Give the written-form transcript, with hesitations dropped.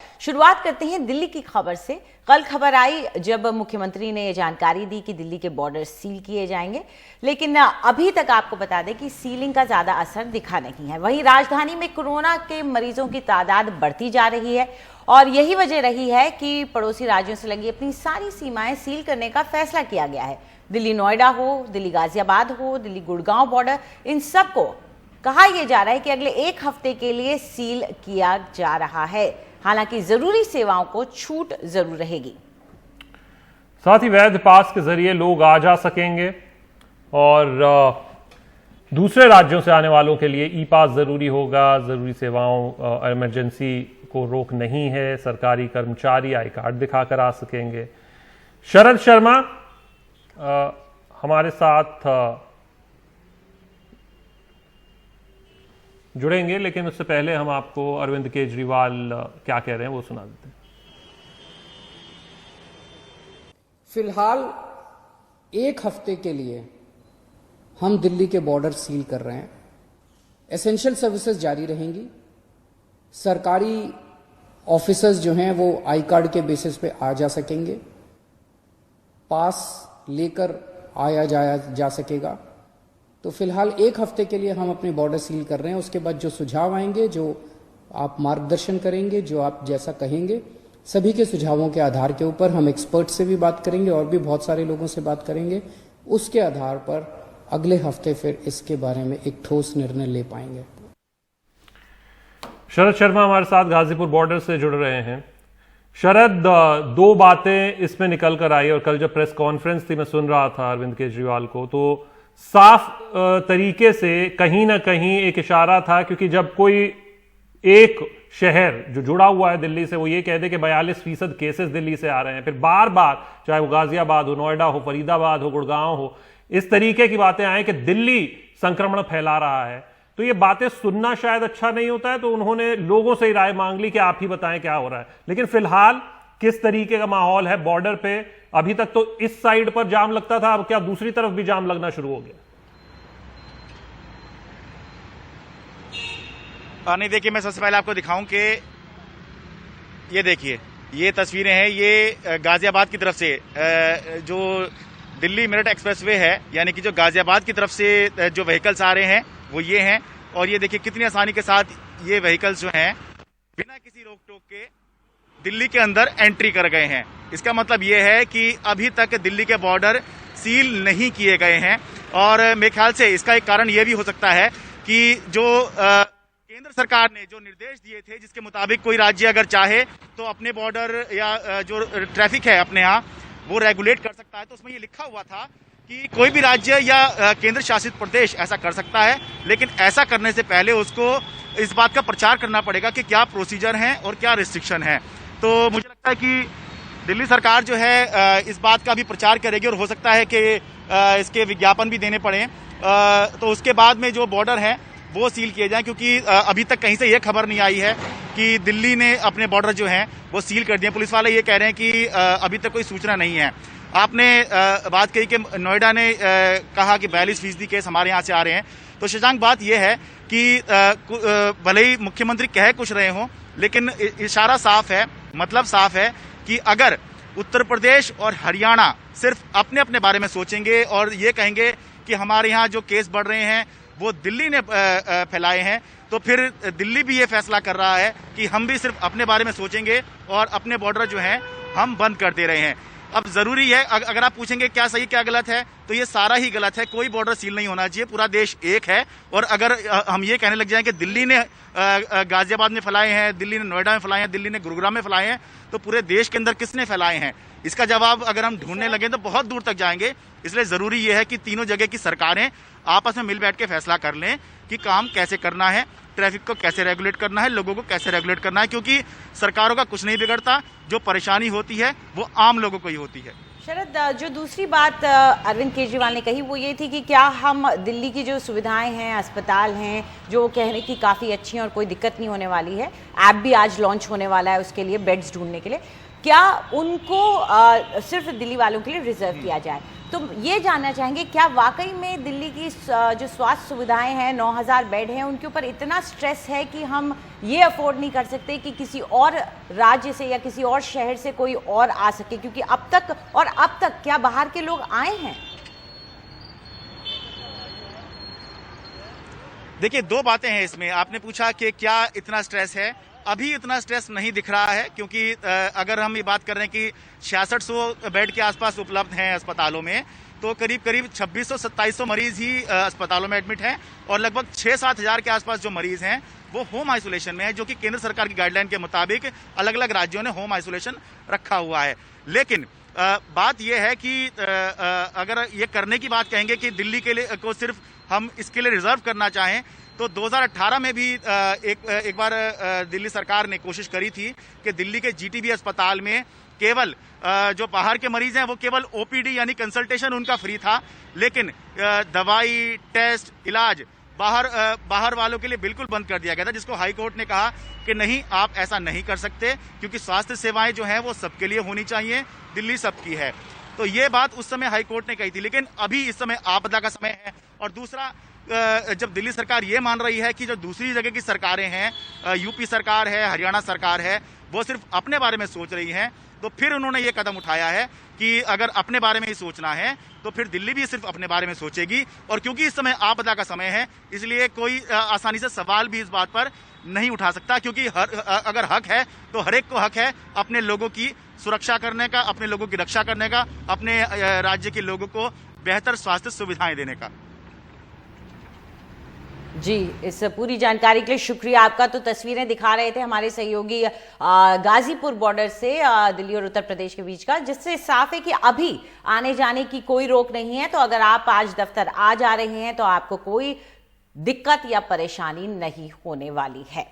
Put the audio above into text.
शुरुआत करते हैं दिल्ली की खबर से। कल खबर आई जब मुख्यमंत्री ने जानकारी दी कि दिल्ली के बॉर्डर सील किए जाएंगे, लेकिन अभी तक आपको बता दें कि सीलिंग का ज्यादा असर दिखा नहीं है। वहीं राजधानी में कोरोना के मरीजों की तादाद बढ़ती जा रही है और यही वजह रही है कि पड़ोसी राज्यों से लगी अपनी सारी सीमाएं सील करने का फैसला किया गया है। दिल्ली नोएडा हो, दिल्ली गाजियाबाद हो, दिल्ली गुड़गांव बॉर्डर, इन सबको कहा यह जा रहा है कि अगले एक हफ्ते के लिए सील किया जा रहा है। हालांकि जरूरी सेवाओं को छूट जरूर रहेगी। साथ ही वैध पास के जरिए लोग आ जा सकेंगे और दूसरे राज्यों से आने वालों के लिए ई पास जरूरी होगा। जरूरी सेवाओं, इमरजेंसी को रोक नहीं है। सरकारी कर्मचारी आई कार्ड दिखाकर आ सकेंगे। शरद शर्मा हमारे साथ जुड़ेंगे, लेकिन उससे पहले हम आपको अरविंद केजरीवाल क्या कह रहे हैं वो सुना देते हैं। फिलहाल एक हफ्ते के लिए हम दिल्ली के बॉर्डर सील कर रहे हैं। एसेंशियल सर्विसेज जारी रहेंगी। सरकारी ऑफिसर्स जो हैं वो आई कार्ड के बेसिस पे आ जा सकेंगे। पास लेकर आया जाया जा सकेगा। तो फिलहाल एक हफ्ते के लिए हम अपने बॉर्डर सील कर रहे हैं। उसके बाद जो सुझाव आएंगे, जो आप मार्गदर्शन करेंगे, जो आप जैसा कहेंगे, सभी के सुझावों के आधार के ऊपर हम एक्सपर्ट से भी बात करेंगे और भी बहुत सारे लोगों से बात करेंगे। उसके आधार पर अगले हफ्ते फिर इसके बारे में एक ठोस निर्णय ले पाएंगे। शरद शर्मा हमारे साथ गाजीपुर बॉर्डर से जुड़ रहे हैं। शरद, दो बातें इसमें निकल कर आई और कल जब प्रेस कॉन्फ्रेंस थी मैं सुन रहा था अरविंद केजरीवाल को, तो साफ तरीके से कहीं ना कहीं एक इशारा था, क्योंकि जब कोई एक शहर जो जुड़ा हुआ है दिल्ली से वो ये कह दे कि 42% केसेस दिल्ली से आ रहे हैं, फिर बार बार चाहे वो गाजियाबाद हो, नोएडा हो, फरीदाबाद हो, गुड़गांव हो, इस तरीके की बातें आए कि दिल्ली संक्रमण फैला रहा है, तो ये बातें सुनना शायद अच्छा नहीं होता है। तो उन्होंने लोगों से ही राय मांग ली कि आप ही बताएं क्या हो रहा है। लेकिन फिलहाल किस तरीके का माहौल है बॉर्डर पे? अभी तक तो इस साइड पर जाम लगता था, अब क्या दूसरी तरफ भी जाम लगना शुरू हो गया? नहीं, देखिए, मैं सबसे पहले आपको दिखाऊं कि ये देखिए, ये तस्वीरें हैं, ये गाजियाबाद की तरफ से जो दिल्ली मेरठ एक्सप्रेसवे है, यानी कि जो गाजियाबाद की तरफ से जो व्हीकल्स आ रहे हैं वो ये हैं। और ये देखिए कितनी आसानी के साथ ये व्हीकल्स जो हैं बिना किसी रोक टोक के दिल्ली के अंदर एंट्री कर गए हैं। इसका मतलब ये है कि अभी तक दिल्ली के बॉर्डर सील नहीं किए गए हैं। और मेरे ख्याल से इसका एक कारण ये भी हो सकता है कि जो केंद्र सरकार ने जो निर्देश दिए थे, जिसके मुताबिक कोई राज्य अगर चाहे तो अपने बॉर्डर या जो ट्रैफिक है अपने यहाँ वो रेगुलेट कर सकता है, तो उसमें ये लिखा हुआ था कि कोई भी राज्य या केंद्र शासित प्रदेश ऐसा कर सकता है, लेकिन ऐसा करने से पहले उसको इस बात का प्रचार करना पड़ेगा कि क्या प्रोसीजर हैं और क्या रिस्ट्रिक्शन है। तो मुझे लगता है कि दिल्ली सरकार जो है इस बात का भी प्रचार करेगी और हो सकता है कि इसके विज्ञापन भी देने पड़े, तो उसके बाद में जो बॉर्डर है वो सील किए जाएं, क्योंकि अभी तक कहीं से ये खबर नहीं आई है कि दिल्ली ने अपने बॉर्डर जो हैं वो सील कर दिए। पुलिस वाले ये कह रहे हैं कि अभी तक कोई सूचना नहीं है। आपने बात कही कि नोएडा ने कहा कि 42% केस हमारे यहाँ से आ रहे हैं, तो शशांक, बात यह है कि भले ही मुख्यमंत्री कह कुछ रहे हों, लेकिन इशारा साफ है, मतलब साफ है कि अगर उत्तर प्रदेश और हरियाणा सिर्फ अपने अपने बारे में सोचेंगे और ये कहेंगे कि हमारे यहाँ जो केस बढ़ रहे हैं वो दिल्ली ने फैलाए हैं, तो फिर दिल्ली भी ये फैसला कर रहा है कि हम भी सिर्फ अपने बारे में सोचेंगे और अपने बॉर्डर जो हैं हम बंद कर दे रहे हैं। अब जरूरी है, अगर आप पूछेंगे क्या सही क्या गलत है, तो ये सारा ही गलत है। कोई बॉर्डर सील नहीं होना चाहिए, पूरा देश एक है। और अगर हम ये कहने लग जाएं कि दिल्ली ने गाजियाबाद में फैलाए हैं, दिल्ली ने नोएडा में फैलाए हैं, दिल्ली ने गुरुग्राम में फैलाए हैं, तो पूरे देश के अंदर किसने फैलाए हैं, इसका जवाब अगर हम ढूंढने लगे तो बहुत दूर तक जाएंगे। इसलिए जरूरी यह है कि तीनों जगह की सरकारें आपस में मिल बैठ के फैसला कर लें कि काम कैसे करना है, ट्रैफिक को कैसे रेगुलेट करना है, लोगों को कैसे रेगुलेट करना है, क्योंकि सरकारों का कुछ नहीं बिगड़ता। जो परेशानी होती है वो आम लोगों को ही होती है। शरद, जो दूसरी बात अरविंद केजरीवाल ने कही वो ये थी कि क्या हम दिल्ली की जो सुविधाएं हैं, अस्पताल हैं, जो कह रहे कि काफ़ी अच्छी हैं और कोई दिक्कत नहीं होने वाली है, ऐप भी आज लॉन्च होने वाला है उसके लिए, बेड्स ढूंढने के लिए, क्या उनको सिर्फ दिल्ली वालों के लिए रिजर्व किया जाए? तो ये जानना चाहेंगे, क्या वाकई में दिल्ली की जो स्वास्थ्य सुविधाएं हैं, 9000 बेड हैं, उनके ऊपर इतना स्ट्रेस है कि हम ये अफोर्ड नहीं कर सकते कि किसी और राज्य से या किसी और शहर से कोई और आ सके? क्योंकि अब तक क्या बाहर के लोग आए हैं? देखिए, दो बातें हैं इसमें। आपने पूछा कि क्या इतना स्ट्रेस है। अभी इतना स्ट्रेस नहीं दिख रहा है, क्योंकि अगर हम ये बात कर रहे हैं कि 6600 बेड के आसपास उपलब्ध हैं अस्पतालों में, तो करीब 2600-2700 मरीज ही अस्पतालों में एडमिट हैं और लगभग 6-7 हज़ार के आसपास जो मरीज हैं वो होम आइसोलेशन में है, जो कि केंद्र सरकार की गाइडलाइन के मुताबिक अलग अलग राज्यों ने होम आइसोलेशन रखा हुआ है। लेकिन बात यह है कि अगर ये करने की बात कहेंगे कि दिल्ली के लिए को सिर्फ हम इसके लिए रिजर्व करना चाहें, तो 2018 में भी एक बार दिल्ली सरकार ने कोशिश करी थी कि दिल्ली के जीटीबी अस्पताल में केवल जो बाहर के मरीज हैं वो केवल ओपीडी यानी कंसल्टेशन उनका फ्री था, लेकिन दवाई, टेस्ट, इलाज बाहर वालों के लिए बिल्कुल बंद कर दिया गया था, जिसको हाई कोर्ट ने कहा कि नहीं, आप ऐसा नहीं कर सकते, क्योंकि स्वास्थ्य सेवाएं जो हैं वो सबके लिए होनी चाहिए, दिल्ली सबकी है। तो ये बात उस समय हाई कोर्ट ने कही थी। लेकिन अभी इस समय आपदा का समय है, और दूसरा, जब दिल्ली सरकार ये मान रही है कि जो दूसरी जगह की सरकारें हैं, यूपी सरकार है, हरियाणा सरकार है, वो सिर्फ अपने बारे में सोच रही हैं, तो फिर उन्होंने ये कदम उठाया है कि अगर अपने बारे में ही सोचना है तो फिर दिल्ली भी सिर्फ अपने बारे में सोचेगी। और क्योंकि इस समय आपदा का समय है, इसलिए कोई आसानी से सवाल भी इस बात पर नहीं उठा सकता, क्योंकि अगर हक है तो हर एक को हक है अपने लोगों की सुरक्षा करने का, अपने लोगों की रक्षा करने का, अपने राज्य के लोगों को बेहतर स्वास्थ्य सुविधाएं देने का। जी, इस पूरी जानकारी के लिए शुक्रिया आपका। तो तस्वीरें दिखा रहे थे हमारे सहयोगी गाजीपुर बॉर्डर से दिल्ली और उत्तर प्रदेश के बीच का, जिससे साफ है कि अभी आने जाने की कोई रोक नहीं है। तो अगर आप आज दफ्तर आ जा रहे हैं तो आपको कोई दिक्कत या परेशानी नहीं होने वाली है।